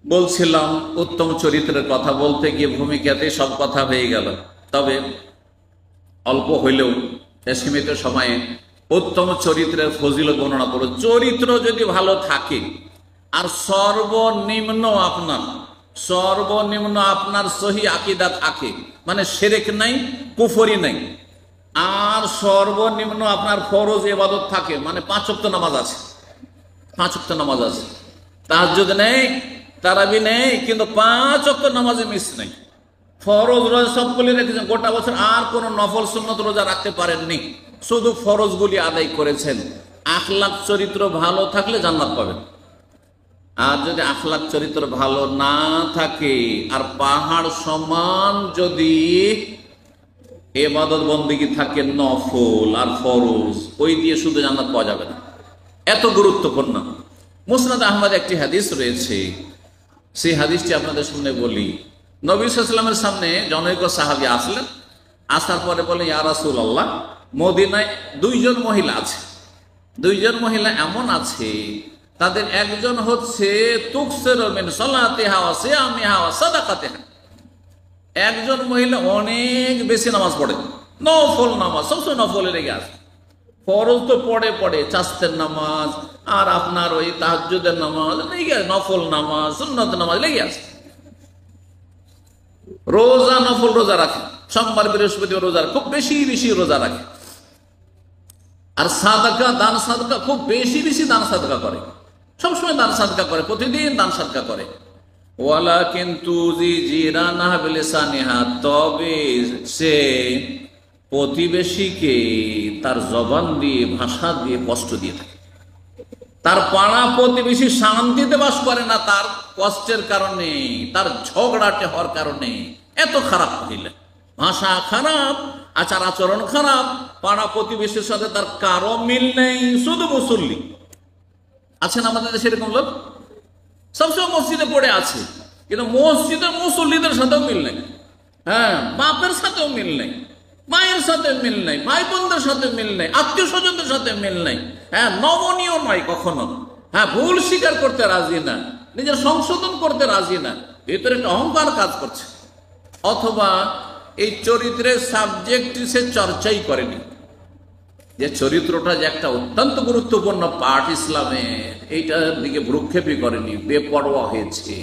বলছিলাম উত্তম চরিত্রের কথা বলতে গিয়ে ভূমিকাতে সব কথা হয়ে গেল, তবে অল্প হইলেও সীমিত সময়ে উত্তম চরিত্রের ফজিলত বর্ণনা করো। চরিত্র যদি ভালো থাকে আর সর্বনিম্ন আপনার সহি আকীদা থাকে, মানে শিরক নাই, কুফরি নাই, আর সর্বনিম্ন আপনার ফরজ ইবাদত থাকে, মানে 5 ওয়াক্ত নামাজ আছে, 5 ওয়াক্ত নামাজ আছে, তাহাজ্জুদ নেই, তারাবি নেই, কিন্তু 5 ওয়াক্ত নামাজে মিস নেই, ফরজ রোজা সবগুলি রেখেছেন গোটা বছর, আর কোন নফল সুন্নত রোজা রাখতে পারেননি, শুধু ফরজগুলি আদায় করেছেন। আখলাক চরিত্র ভালো থাকলে জান্নাত পাবেন। আর যদি আখলাক চরিত্র ভালো না থাকে আর পাহাড় সমান যদি ইবাদত বন্দেগী থাকে, নফল আর ফরজ, ওই দিয়ে শুধু জান্নাত পাওয়া যাবে না। এত গুরুত্বপূর্ণ। মুসনাদ আহমদ একটি হাদিস রয়েছে, সেই হাদিসটি আপনাদের সামনে বলি। নবী সাল্লাল্লাহু আলাইহি ওয়াসাল্লামের সামনে জনৈক সাহাবী আসলেন, আসার পরে বলে, ইয়া রাসূলুল্লাহ, মদিনায় 2 জন মহিলা আছে, 2 জন মহিলা এমন আছে, তাদের একজন হচ্ছে তুকসিরু মিন সালাতিহা ওয়া সিয়ামিহা ওয়া সাদাকাতিহা, একজন মহিলা অনেক বেশি নামাজ পড়ে, নফল নামাজ, সবসময় নফলে লেগে আছে, ফরজ তো পড়ে চাস্তের নামাজ আর আপনার ওই তাহাজ্জুদের নামাজ লেগে আছে, নফল নামাজ, সুন্নত নামাজ লেগে আছে, রোজা নফল রোজা রাখে, সোমবার বৃহস্পতিবার রোজা, খুব বেশি বেশি রোজা রাখে, আর সাদাকা, দান সাদকা, খুব বেশি বেশি দান সাদকা করে, সবসময় দান সাদকা করে, প্রতিদিন দান সাদকা করে। ওয়ালা কিন্তু জিরানাহা বিলিসানিহা, তবে সে প্রতিবেশীকে তার জবান দিয়ে, ভাষা দিয়ে কষ্ট দিয়ে থাকে। তার পাড়া প্রতিবেশী শান্তিতে বাস করে না তার কষ্টের কারণে, তার ঝগড়াটে হওয়ার কারণে। এত খারাপ মহিলা, ভাষা খারাপ, আচার আচরণ খারাপ, পাড়া প্রতিবেশীর সাথে তার কারো মিল নেই, শুধু মুসল্লি আছেন আমাদের দেশে এরকম লোক, সবসময় মসজিদে পড়ে আছে, কিন্তু মসজিদের মুসল্লিদের সাথেও মিল নেই, হ্যাঁ, বাপের সাথেও মিল নেই, মায়ের সাথে মিল নেই, ভাই বোনদের সাথে মিল নেই, আত্মীয় স্বজনদের সাথে মিল নেই, হ্যাঁ, নমনীয় নয় কখনো, হ্যাঁ, ভুল স্বীকার করতে রাজি না, নিজের সংশোধন করতে রাজি না, ভিতরে একটা অহংকার কাজ করছে, অথবা এই চরিত্রের সাবজেক্ট সে চর্চাই করেনি, যে চরিত্রটা যে একটা অত্যন্ত গুরুত্বপূর্ণ পার্ট ইসলামের, এইটার দিকে ভ্রুক্ষেপই করেনি, বেপরোয়া হয়েছে।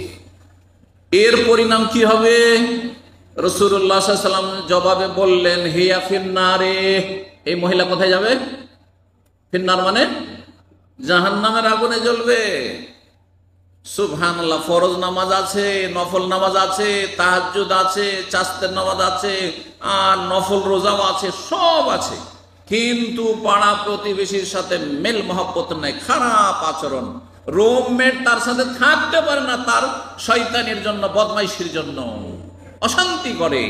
এর পরিণাম কি হবে? রাসূলুল্লাহ সাল্লাল্লাহু আলাইহি ওয়াসাল্লাম জবাবে বললেন, হিয়া ফিন্নারে, এই মহিলা কোথায় যাবে? ফিন্নার মানে জাহান্নামের আগুনে জ্বলবে। সুবহানাল্লাহ। ফরজ নামাজ আছে, নফল নামাজ আছে, তাহাজ্জুদ আছে, চাস্তের নামাজ আছে, আর নফল রোজাও আছে, সব আছে, কিন্তু পাড়া প্রতিবেশীর সাথে মেল মহব্বত নাই, খারাপ আচরণ, রুমমেট তার সাথে থাকতে পারে না, তার শয়তানির জন্য, বদমাইশির জন্য অশান্তি করে।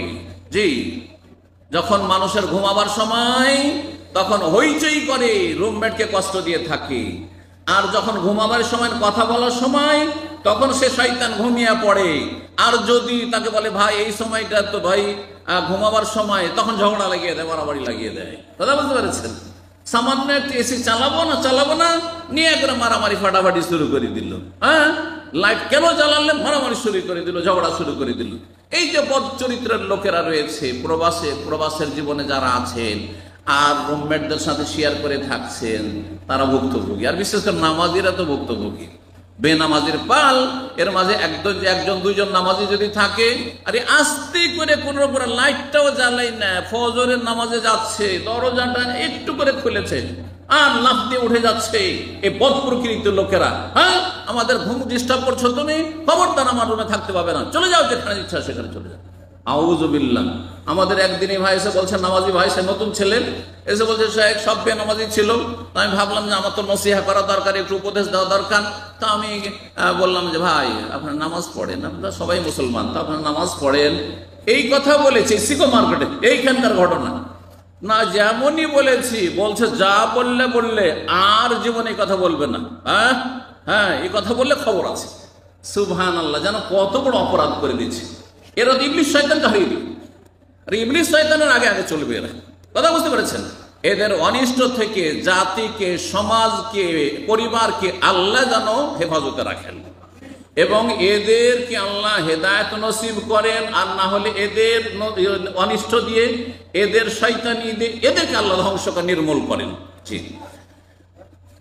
জি, যখন মানুষের ঘুমাবার সময় তখন হইচই করে, রুমমেটকে কষ্ট দিয়ে থাকে, আর যখন ঘুমাবার সময়, কথা বলার সময়, তখন সে শয়তান ঘুমিয়ে পড়ে। আর যদি তাকে বলে, ভাই এই সময়টা তো ভাই ঘুমাবার সময়, তখন ঝগড়া লাগিয়ে দেয়, মারামারি লাগিয়ে দেয়। কথা বুঝতে পেরেছেন? সামান্য একটু এসি চালাবো না নিয়ে করে মারামারি ফাটাফাটি শুরু করে দিল, হ্যাঁ, লাইট কেন জ্বালালেন, মারামারি শুরু করে দিল, ঝগড়া শুরু করে দিল। এই যে বদ চরিত্রের লোকেরা রয়েছে প্রবাসের জীবনে যারা আছেন আর রুমমেটদের সাথে শেয়ার করে থাকছেন, তারা ভুক্তভোগী। আর বিশেষ করে নামাজিরা তো ভুক্তভোগী, বেনামাজির পাল। এর মাঝে একজন দুইজন নামাজি যদি থাকে, আরে আস্তে করে কোন উপরে লাইটটাও জ্বালাই না, ফজরের নামাজে যাচ্ছে, দরজাটা একটু করে খুলেছে আর লাফ দিয়ে উঠে যাচ্ছে, এই বদ প্রকৃতির লোকেরা, হ্যাঁ, আমাদের ঘুম ডিস্টার্ব করছো তুমি, খবরদার আমার রুমে থাকতে পাবে না, চলে যাও, যেখানে ইচ্ছা সেখানে চলে যাও। আউযুবিল্লাহ। আমাদের একদিনই ভাই এসে বলছে, নামাজি ভাই, সে নতুন ছেলে, এসে বলছে, শায়েখ সব বেনামাজি ছিল। আমি ভাবলাম যে আমার তো নসিহা করা দরকার, একটু উপদেশ দেওয়া দরকার। তা আমি বললাম যে, ভাই আপনার নামাজ পড়েন, আপনারা সবাই মুসলমান, তো আপনার নামাজ পড়েন, এই কথা বলেছি সিকো মার্কেটে, এইখানকার ঘটনা না, যেমনই বলেছি, বলছে যা বললে আর জীবনে এই কথা বলবে না, হ্যাঁ হ্যাঁ, এই কথা বললে খবর আছে। সুবহানাল্লাহ, যেন কত বড় অপরাধ করে দিচ্ছে। এরা তো ইবলিস শয়তানকে হারিয়ে দিবে, আর ইবলিস শয়তানের আগে আগে চলবে এরা। কথা বুঝতে পেরেছেন? এদের অনিষ্ট থেকে জাতিকে, সমাজকে, পরিবারকে আল্লাহ যেন হেফাজতে রাখেন। এবং এদেরকে আল্লাহ হেদায়েত নসিব করেন, আর না হলে এদের অনিষ্ট দিয়ে, এদের শয়তানি দিয়ে এদেরকে আল্লাহ ধ্বংস করে নির্মূল করেন। জি,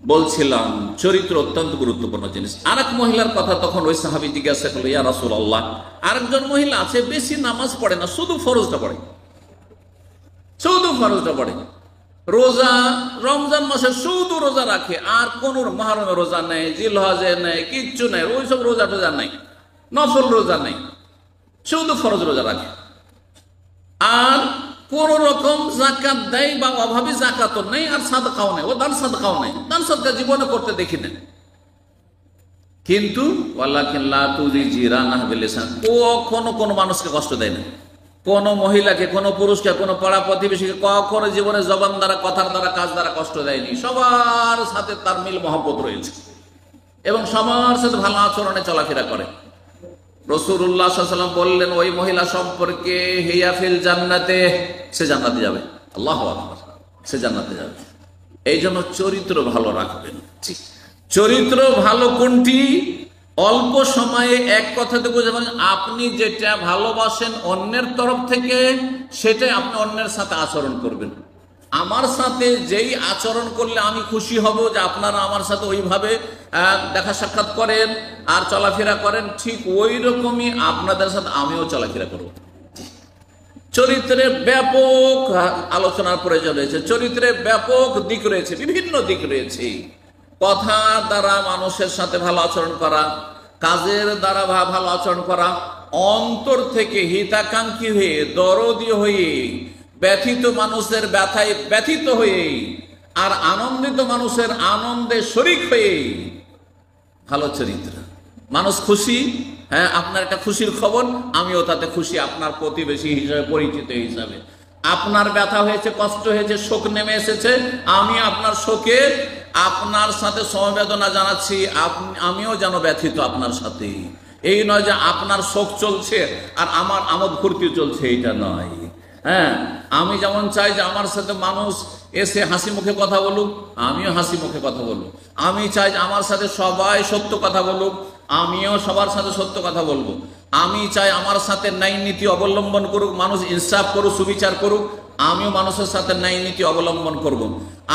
বলছিলাম চরিত্র অত্যন্ত গুরুত্বপূর্ণ জিনিস। আরেক মহিলার কথা তখন ওই সাহাবী জিজ্ঞাসা করলো, ইয়া রাসূলুল্লাহ, আরেকজন মহিলা আছে বেশি নামাজ পড়ে না, শুধু ফরজটা পড়ে, শুধু ফরজটা পড়ে, রোজা রমজান মাসে শুধু রোজা রাখে, আর কোন মুহররমে রোজা নেই, জিলহজে নেই, কিচ্ছু নেই, ওইসব রোজা টোজা নাই, নফল রোজা নেই, শুধু ফরজ রোজা রাখে, আর কোন রকম যাকাত দেয় বা অভাবী যাকাতও নেই, আর সাদকাও নেই, ও দান সাদকাও নেই, দান সাদকা জীবনে করতে দেখি না। কিন্তু ওয়ালাকিন লা তুজি জিরানাহ বিলিসান, কখনো কোনো মানুষকে কষ্ট দেয় না, কোন মহিলাকে, কোন পুরুষকে, কোন পাড়া প্রতিবেশীকে কখনো জীবনে জবান দ্বারা, কথার দ্বারা, কাজ দ্বারা কষ্ট দেয়নি। সবার সাথে তার মিল মহব্বত রয়েছে এবং সবার সাথে ভালো আচরণে চলাফেরা করে। রাসূলুল্লাহ সাল্লাল্লাহু আলাইহি ওয়াসাল্লাম বললেন ওই মহিলা সম্পর্কে, হিয়া ফিল জান্নাতে, সে জান্নাতে যাবে। আল্লাহু আকবার, সে জান্নাতে যাবে। এই জন্য চরিত্র ভালো রাখবেন। ঠিক, চরিত্র ভালো কোনটি? অল্প সময়ে এক কথাতে বুঝে পারেন, আপনি যেটা ভালোবাসেন অন্যের তরফ থেকে, সেটাই আপনি অন্যের সাথে আচরণ করবেন। আমার সাথে যেই আচরণ করলে আমি খুশি হব যে আপনারা আমার সাথে ওইভাবে দেখা সাক্ষাৎ করেন আর চলাফেরা করেন, ঠিক ওই রকমই আপনাদের সাথে আমিও চলাফেরা করব। চরিত্রের ব্যাপক আলোচনার প্রয়োজন রয়েছে, চরিত্রের ব্যাপক দিক রয়েছে, বিভিন্ন দিক রয়েছে। কথা দ্বারা মানুষের সাথে ভালো আচরণ করা, কাজের দ্বারা ভালো আচরণ করা, অন্তর থেকে হিতাকাঙ্ক্ষী হয়ে, দরদি হয়ে, ব্যথিত মানুষের ব্যথায় ব্যথিত হয়ে, আর আনন্দিত মানুষের আনন্দে শরিক হয়ে, ভালো চরিত্র। মানুষ খুশি, হ্যাঁ আপনার একটা খুশির খবর, আমিও তাতে খুশি, আপনার প্রতিবেশী হিসাবে, পরিচিত হিসাবে। আপনার ব্যথা হয়েছে, কষ্ট হয়েছে, শোক নেমে এসেছে, আমি আপনার শোকে আপনার সাথে সমবেদনা জানাচ্ছি, আমিও যেন ব্যথিত আপনার সাথে। এই নয় যে আপনার শোক চলছে আর আমার আমোদ ফুর্তি চলছে, এইটা নয়। হ্যাঁ, আমি যেমন চাই যে আমার সাথে মানুষ এসে হাসি মুখে কথা বলুক, আমিও হাসি মুখে কথা বলবো। আমি চাই যে আমার সাথে সবাই সত্য কথা বলুক, আমিও সবার সাথে সত্য কথা বলবো। আমি চাই আমার সাথে ন্যায় নীতি অবলম্বন করুক, মানুষ ইনসাফ করুক, সুবিচার করুক, আমিও মানুষের সাথে ন্যায় নীতি অবলম্বন করব।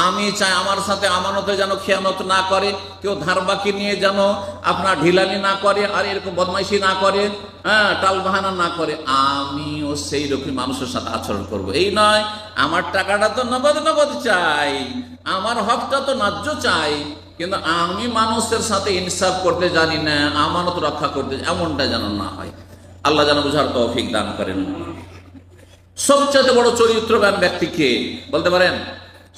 আমি চাই আমার সাথে আমানতে যেন খেয়ানত না করে, কেউ ধার বাকি নিয়ে যেন আপনার ঢিলালি না করে, আর এরকম বদমাইশি না করে, হ্যাঁ টাল বাহানা না করে, আমিও সেই রকম মানুষের সাথে আচরণ করব। এই নয় আমার টাকাটা তো নগদ নগদ চাই, আমার হকটা তো ন্যায্য চাই, কিন্তু আমি মানুষের সাথে ইনসাফ করতে জানি না, আমানত রক্ষা করতে, এমনটা যেন না হয়। আল্লাহ যেন বুঝার তৌফিক দান করেন। সবচাইতে বড় চরিত্রবান ব্যক্তি কে বলতে পারেন?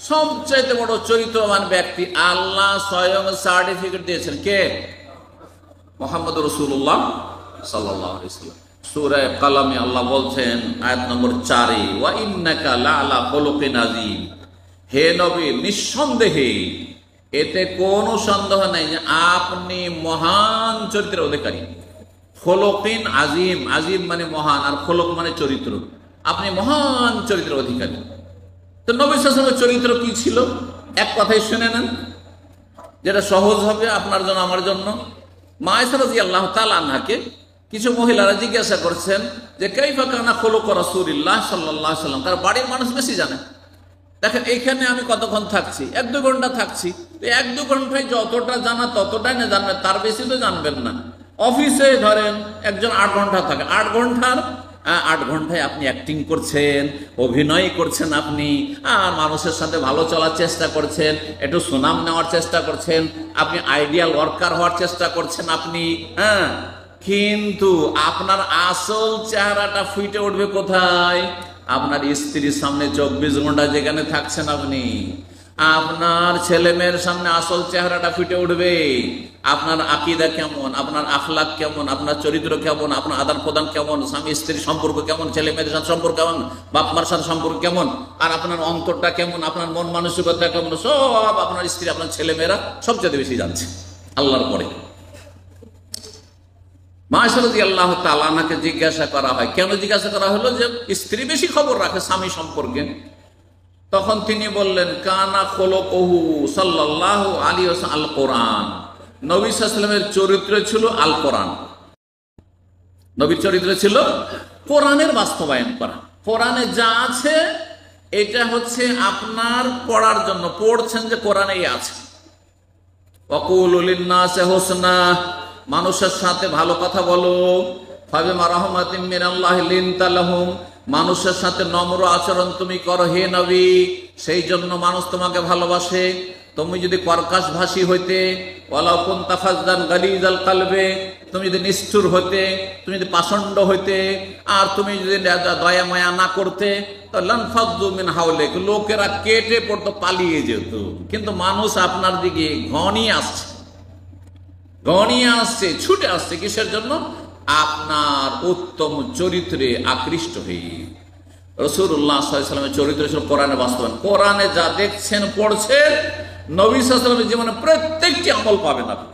সবচাইতে বড় চরিত্রবান ব্যক্তি আল্লাহ স্বয়ং সার্টিফিকেট দিয়েছেন, কে? মুহাম্মদ রাসূলুল্লাহ সাল্লাল্লাহু আলাইহি ওয়াসাল্লাম। সূরা কালামে আল্লাহ বলছেন আয়াত নম্বর 4, ওয়া ইন্নাকা লাআলা খুলুকিন আযীম, হে নবী নিঃসন্দেহে, এতে কোনো সন্দেহ নাই যে আপনি মহান চরিত্রের অধিকারী। খুলুকিন আযীম, আযীম মানে মহান, আর খুলুক মানে চরিত্র, আপনি মহান চরিত্রের অধিকারী। তো নবী সাল্লাল্লাহু আলাইহি ওয়াসাল্লামের চরিত্র কি ছিল? এক কথাই শুনে নেন, যেটা সহজ হবে আপনার জন্য, আমার জন্য। মা আয়েশা রাদিয়াল্লাহু তাআলা আনহাকে কিছু মহিলারা জিজ্ঞাসা করছেন যে কাইফা কানা খুলুক রাসূলিল্লাহ সাল্লাল্লাহু আলাইহি ওয়াসাল্লাম, তার বাড়ির মানুষ বেশি জানে। দেখেন এইখানে আমি কতক্ষণ থাকছি, 1-2 ঘন্টা থাকছি, তো 1-2 ঘন্টায় যতটা জানা ততটাই না জানবেন, তার বেশি তো জানবেন না। অফিসে ধরেন একজন 8 ঘন্টা থাকে, 8 ঘন্টায় আপনি অ্যাক্টিং করছেন, অভিনয় করছেন আপনি, আর মানুষের সাথে ভালো চলার চেষ্টা করছেন, একটু সুনাম নেওয়ার চেষ্টা করছেন, আপনি আইডিয়াল ওয়ার্কার হওয়ার চেষ্টা করছেন আপনি, হ্যাঁ। কিন্তু আপনার আসল চেহারাটা ফুটে উঠবে কোথায়? আপনার স্ত্রীর সামনে 24 ঘন্টা যেখানে থাকছেন আপনি, আপনার ছেলে মেয়ের সামনে আসল চেহারাটা ফুটে উঠবে। আপনার আকীদা কেমন, আপনার আখলাক কেমন, আপনার চরিত্র কেমন, আপনার আদান প্রদান কেমন, স্বামী স্ত্রীর সম্পর্ক কেমন, ছেলে মেয়েদের সাথে সম্পর্ক কেমন, বাপ মার সাথে সম্পর্ক কেমন, আর আপনার অন্তরটা কেমন, আপনার মন মানসিকতা কেমন, সব আপনার স্ত্রী, আপনার ছেলে মেয়েরা সবচেয়ে বেশি জানছে আল্লাহর পরে। মা আয়েশা রাদিয়াল্লাহু তাআলা আনহাকে জিজ্ঞাসা করা হয়, কেন জিজ্ঞাসা করা হলো? যে স্ত্রী বেশি খবর রাখে স্বামী সম্পর্কে। তখন তিনি বললেন কানা খুলুকুহু সাল্লাল্লাহু আলাইহি ওয়াসাল্লাম আল কোরআন, নবী সাল্লাল্লাহু আলাইহি ওয়াসাল্লামের চরিত্র ছিল আল কোরআন। নবীর চরিত্র ছিল কোরআনের বাস্তবায়ন করা। কোরআনে যা আছে এটা হচ্ছে আপনার পড়ার জন্য, পড়ছেন যে কোরআনেই আছে। ওয়াকুলু লিন-নাসি হুসনা, মানুষের সাথে ভালো কথা বলো। ফাবিমা রাহমাতিম মিনাল্লাহি লিনতা লাহুম, মানুষের সাথে নম্র আচরণ তুমি করো হে নবী, সেই জন্য মানুষ তোমাকে ভালোবাসে। তুমি যদি কর্কশ ভাষী হইতে, ওয়ালাউ কুনতা ফাযযান গালিযাল কলবে, তুমি যদি নিষ্ঠুর হইতে, তুমি যদি পাষণ্ড হইতে, আর তুমি যদি দয়া মায়া না করতে, তো লানফাযু মিন হাওলিক, লোকেরা কেটে পড়তো, পালিয়ে যেত। কিন্তু মানুষ আপনার দিকে ঘনিয়ে আসছে, ছুটে আসছে। কিসের জন্য? আপনার উত্তম চরিত্রে আকৃষ্ট হয়ে। রাসূলুল্লাহ সাল্লাল্লাহু আলাইহি ওয়াসাল্লামের চরিত্র ছিল কোরআনে বাস্তবায়ন। কোরআনে যা দেখছেন, পড়ছেন, নবী সাল্লাল্লাহু আলাইহি ওয়াসাল্লামের জীবনে প্রত্যেকটি আমল পাবেন আপনি,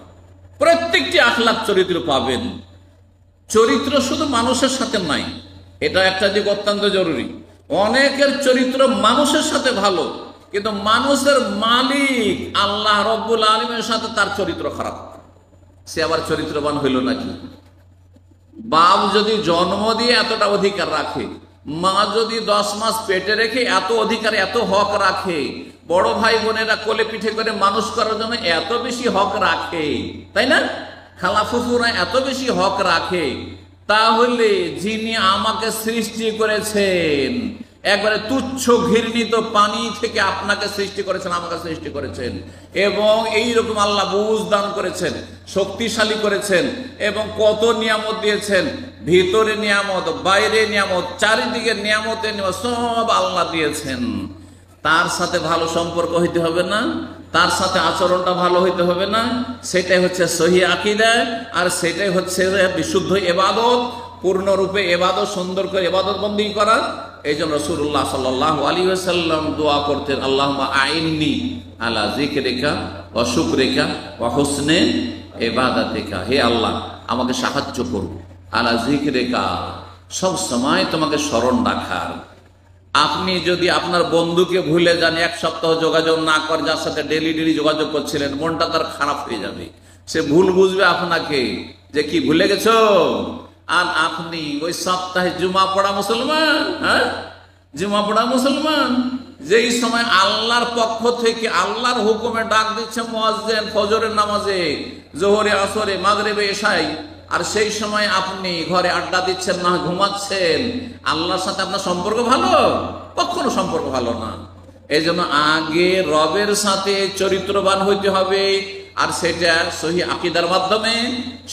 প্রত্যেকটি আখলাক চরিত্র পাবেন। চরিত্র শুধু মানুষের সাথে নাই, এটা একটা দিক অত্যন্ত জরুরি। অনেকের চরিত্র মানুষের সাথে ভালো, কিন্তু মানুষের মালিক আল্লাহ রব্বুল আলামিনের সাথে তার চরিত্র খারাপ, সে আবার চরিত্রবান হইল নাকি? বাপ যদি জন্ম দিয়ে এতটা অধিকার রাখে, মা যদি 10 মাস পেটে রেখে এত অধিকার, এত হক রাখে, বড় ভাই বোনেরা কোলে পিঠে করে মানুষ করার জন্য এত বেশি হক রাখে, তাই না? খালা ফুফুরা এত বেশি হক রাখে, তাহলে যিনি আমাকে সৃষ্টি করেছেন, একবারে তুচ্ছ ঘৃণিত পানি থেকে আপনাকে সৃষ্টি করেছেন, আমাকে সৃষ্টি করেছেন, এবং এইরকম আল্লাহ বুঝ দান করেছেন, শক্তিশালী করেছেন, এবং কত নিয়ামত দিয়েছেন, ভিতরে নিয়ামত, বাইরে নিয়ামত, চারিদিকে নিয়ামতের নিয়ামত সব আল্লাহ দিয়েছেন। তার সাথে ভালো সম্পর্ক হইতে হবে না? তার সাথে আচরণটা ভালো হইতে হবে না? সেটাই হচ্ছে সহিহ আকীদা, আর সেটাই হচ্ছে বিশুদ্ধ ইবাদত, পূর্ণরূপে ইবাদত, সুন্দর করে ইবাদত বন্দেগী করা। এই জন্য রাসূলুল্লাহ সাল্লাল্লাহু আলাইহি ওয়াসাল্লাম দোয়া করতেন, আল্লাহুম্মা আইন্নি আলা যিকরিকা ওয়া শুকরিকা ওয়া হুসনে ইবাদাতিকা, হে আল্লাহ আমাকে সাহায্য করো, আলা যিকরিকা, সব সময় তোমাকে স্মরণ রাখার। আপনি যদি আপনার বন্ধুকে ভুলে যান, 1 সপ্তাহ যোগাযোগ না করে, যার সাথে ডেলি যোগাযোগ করছিলেন, মনটা তার খারাপ হয়ে যাবে। সে ভুল বুঝবে আপনাকে যে কি ভুলে গেছো, আর আপনি ওই সপ্তাহে জুমা পড়া মুসলমান, হ্যাঁ জুমা পড়া মুসলমান, যেই সময় আল্লাহর পক্ষ থেকে আল্লাহর হুকুমে ডাক দিচ্ছে মুয়াজ্জিন ফজরের নামাজে, জোহরে, আসরে, মাগরিবে, এশায়, আর সেই সময় আপনি ঘরে আড্ডা দিচ্ছেন না, ঘুমাচ্ছেন, আল্লাহর সাথে আপনার সম্পর্ক ভালো? কখনো সম্পর্ক ভালো না। এই জন্য আগে রবের সাথে চরিত্রবান হইতে হবে, আর সেটা সহিহ আকীদার মাধ্যমে,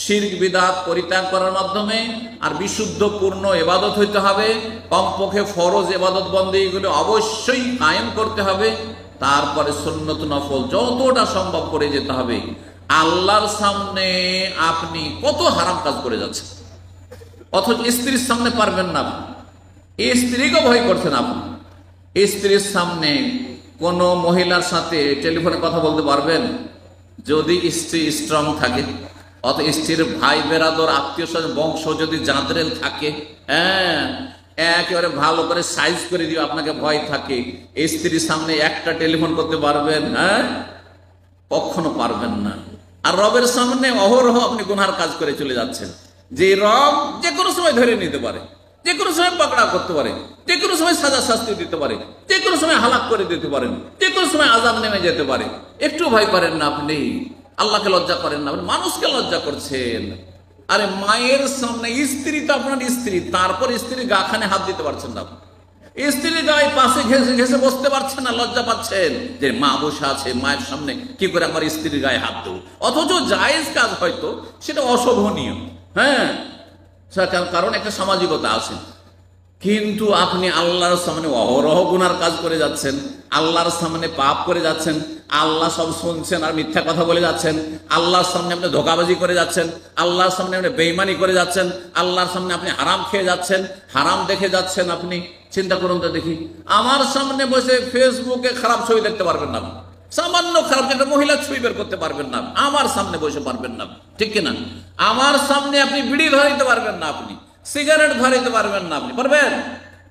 শিরক বিদআত পরিত্যাগ করার মাধ্যমে, আর বিশুদ্ধ পূর্ণ ইবাদত হইতে হবে। কমপক্ষে ফরজ ইবাদত বন্দেগীগুলো অবশ্যই কায়েম করতে হবে, তারপরে সুন্নত নফল যতটা সম্ভব করে যেতে হবে। আল্লাহর সামনে আপনি কত হারাম কাজ করে যাচ্ছেন, অথচ স্ত্রীর সামনে পারবেন না, স্ত্রীকে ভয় করছেন আপনি। স্ত্রীর সামনে কোন মহিলার সাথে টেলিফোনে কথা বলতে পারবেন? যদি স্ত্রী স্ট্রং থাকে, অত স্ত্রীর ভাই বেরাদর, আত্মীয় স্বজন, বংশ যদি জাঁতরেল থাকে, হ্যাঁ একেবারে ভালো করে সাইজ করে দিও, আপনাকে ভয় থাকে, স্ত্রীর সামনে একটা টেলিফোন করতে পারবেন? হ্যাঁ, কখনো পারবেন না। আর রবের সামনে অহরহ আপনি গুনার কাজ করে চলে যাচ্ছেন, যে রব যে কোনো সময় ধরে নিতে পারে, যে কোনো সময় পাকড়া করতে পারে, যে কোনো সময় সাজা শাস্তি দিতে পারে, যে কোনো সময় হালাক করে দিতে পারেন, যে কোনো সময় আযাব নেমে যেতে পারে। একটু ভয় করেন না আপনি? আল্লাহকে লজ্জা করেন না? মানুষকে লজ্জা করছেন। আরে মায়ের সামনে, স্ত্রী তো আপনার স্ত্রী, তারপর স্ত্রীর গাখানে হাত দিতে পারছেন না, স্ত্রীর গায়ে পাশে ঘেসে ঘেসে বসতে পারছেন না, লজ্জা পাচ্ছেন যে মা বসে আছে, মায়ের সামনে কি করে আমার স্ত্রীর গায়ে হাত দেব? অথচ জায়েজ কাজ, হয়তো সেটা অশোভনীয়, হ্যাঁ, কারণ একটা সামাজিকতা আছে, কিন্তু আপনি আল্লাহর সামনে অহরহ গুনার কাজ করে যাচ্ছেন, আল্লাহর সামনে পাপ করে যাচ্ছেন, আল্লাহ সব শুনছেন আর মিথ্যা কথা বলে যাচ্ছেন, আল্লাহর সামনে আপনি ধোঁকাবাজি করে যাচ্ছেন, আল্লাহর সামনে আপনি বেঈমানি করে যাচ্ছেন, আল্লাহর সামনে আপনি হারাম খেয়ে যাচ্ছেন, হারাম দেখে যাচ্ছেন। আপনি চিন্তা করুন তো দেখি, আমার সামনে বসে ফেসবুকে খারাপ ছবি দেখতে পারবেন না, সামান্য খারাপ একটা মহিলার ছবি বের করতে পারবেন না, আমার সামনে বসে পারবেন না, ঠিক কিনা? আমার সামনে আপনি বিড়ি ধরাইতে পারবেন না, আপনি সিগারেট ধরাইতে পারবেন না, আপনি পারবেন?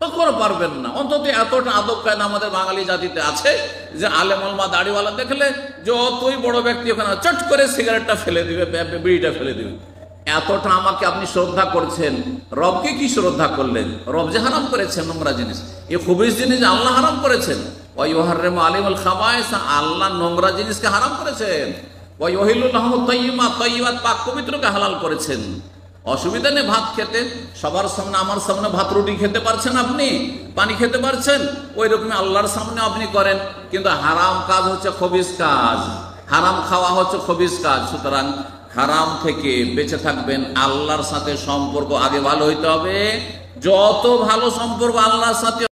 কখনো পারবেন না। অন্তত এতটা আদব কায়দা আমাদের বাঙালি জাতিতে আছে যে আলেম ওলামা দাড়িওয়ালা দেখলে যতই বড় ব্যক্তি ওখানে চট করে সিগারেটটা ফেলে দিবে, বিড়িটা ফেলে দিবে। এতটা আমাকে আপনি শ্রদ্ধা করছেন, রবকে কি শ্রদ্ধা করলেন? রব যে হারাম করেছেন নোংরা জিনিস, এই খুবিস জিনিস আল্লাহ হারাম করেছেন। ওয়াইহাররিমু আলাইহিল খাবায়েস, আল্লাহ নোংরা জিনিসকে হারাম করেছেন। ওয়াইহিল্লু লাহুমুত তাইয়্যিবাত, তাইয়্যিবাত পাক পবিত্রকে হালাল করেছেন। অসুবিধা নেই ভাত খেতে, সবার সামনে আমার সামনে ভাত রুটি খেতে পারছেন, আপনি পানি খেতে পারছেন, ওই রকমই আল্লাহর সামনে আপনি করেন। কিন্তু হারাম কাজ হচ্ছে খবিস কাজ, হারাম খাওয়া হচ্ছে খবিস কাজ। সুতরাং হারাম থেকে বেঁচে থাকবেন। আল্লাহর সাথে সম্পর্ক আগে ভালো হইতে হবে, যত ভালো সম্পর্ক আল্লাহর সাথে